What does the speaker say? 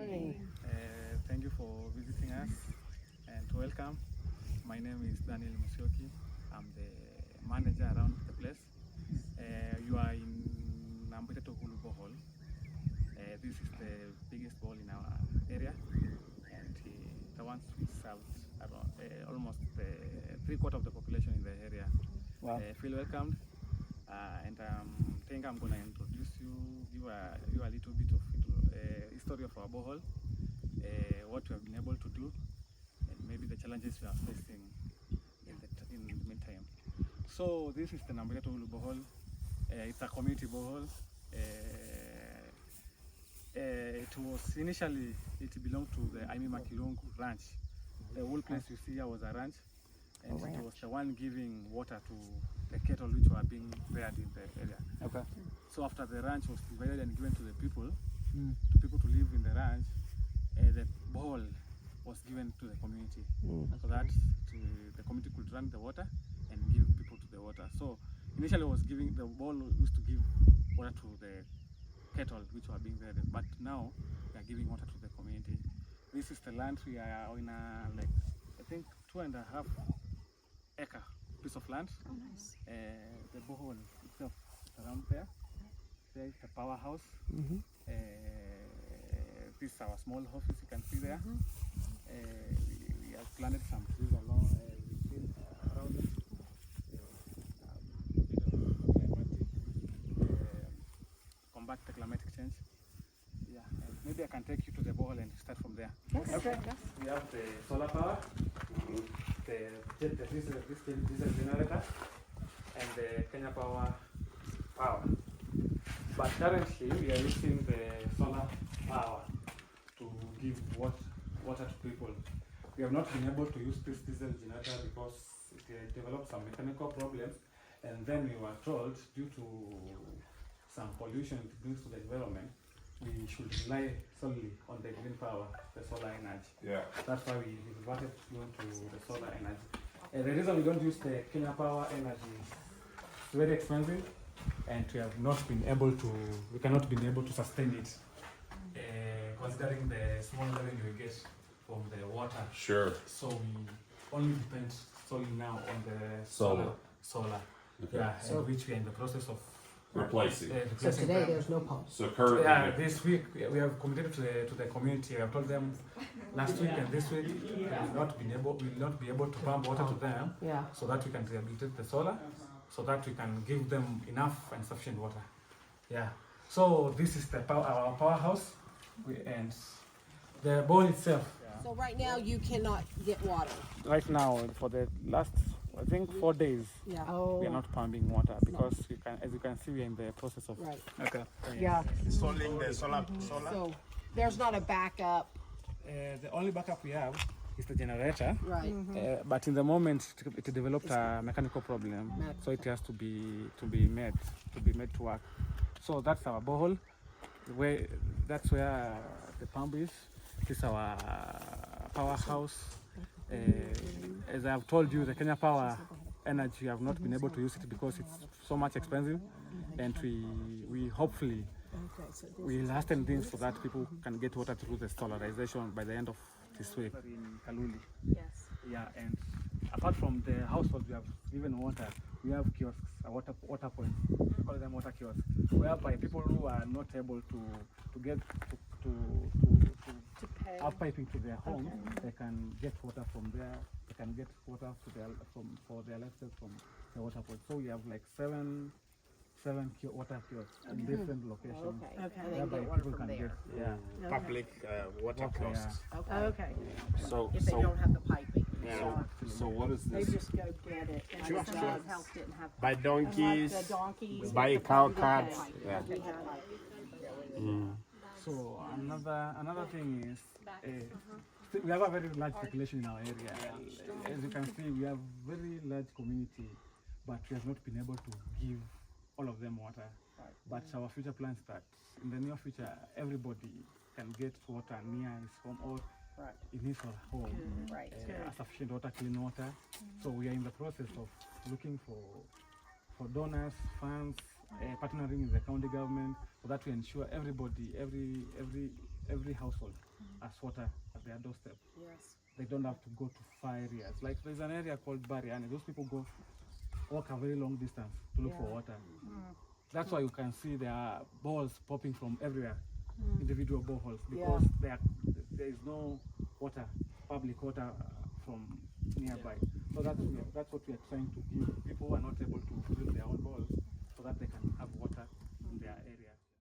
morning. Thank you for visiting us and welcome. My name is Daniel Musioki. I'm the manager around the place. You are in Ulu Borehole. This is the biggest bowl in our area, and the ones which serves around almost 3/4 of the population in the area. Wow. Feel welcomed, and I think I'm going to introduce you, give you a little bit of history of our borehole, what we have been able to do, and maybe the challenges we are facing in the meantime. So this is the Ulu Borehole. It's a community borehole. It belonged to the Aimima Kilungu ranch. The whole place you see here was a ranch, and it was the one giving water to the cattle which were being reared in the area. Okay. So after the ranch was divided and given to the people, to live in the ranch, the borehole was given to the community, so that the community could run the water and give people to the water. So initially the borehole used to give water to the cattle which were being reared, but now we are giving water to the community. This is the land. We are in a, like, I think 2.5 acre piece of land. Oh, nice. The borehole itself is around there. There is the powerhouse. This is our small office, you can see there. We have planted some trees along around it. Combat the climatic change. Yeah, and maybe I can take you to the borehole and start from there. Yes. Okay. Yes. We have the solar power, this diesel generator, and the Kenya power. But currently we are using the solar power to give water to people. We have not been able to use this diesel generator because it developed some mechanical problems, and then we were told, due to some pollution it brings to the environment, we should rely solely on the green power, the solar energy. Yeah. That's why we reverted to the solar energy. The reason we don't use the Kenya power energy is it's very expensive, and we have not been able to. We cannot been able to sustain it, considering the small revenue we get from the water. Sure. So we only depend solely now on the Solar. Okay. Yeah, so which we are in the process of Replacing. So today there's no pump. So currently, Yeah, this week we have committed to the community. I have told them last week and this week we will not be able to pump water to them, Yeah. so that we can rehabilitate the solar, so that we can give them enough and sufficient water. Yeah. So this is our powerhouse, and the bowl itself. So right now you cannot get water. Right now, for the last, I think 4 days, Yeah. we are not pumping water because as you can see, we are in the process of. Right. Okay. Yeah. Installing the solar. So there's not a backup. The only backup we have is the generator. Right. But in the moment, it developed a mechanical problem, so it has to be made to work. So that's our borehole. That's where the pump is. This is our powerhouse. As I have told you, the Kenya power energy, have not been able to use it because it's so much expensive, and we hopefully will hasten things so that people can get water through the solarization by the end of this week. In Kaluli. Yes. Yeah, and apart from the households we have given water, we have kiosks, water points. We call them water kiosks, whereby people who are not able to get to pay. have piping to their home, they can get water from there. They can get water for their lifestyle from the water point. So we have like seven water kiosks in different locations. Okay. Whereby people can get Public water kiosks. Okay. so If they don't have the piping. so what is They this? just go get it. And Sure, some sure. of the house didn't have By pipes. donkeys, Like the donkeys. by the cow pipes, carts. okay. Yeah. We had like So another thing is we have a very large population in our area. As you can see, we have very large community, but we have not been able to give all of them water. But our future plans that in the near future, everybody can get water near his home or in his or her home. Right. Sufficient water, clean water. So we are in the process of looking for donors, funds, partnering with the county government, so that we ensure everybody, every every household has water at their doorstep. Yes. They don't have to go to far areas. Like there's an area called Barrier, and those people walk a very long distance to look for water. That's why you can see there are balls popping from everywhere, individual boreholes, because there is no water, public water from nearby. So that's what we are trying to give people who are not able to drill their own balls, so that they can have water in their area.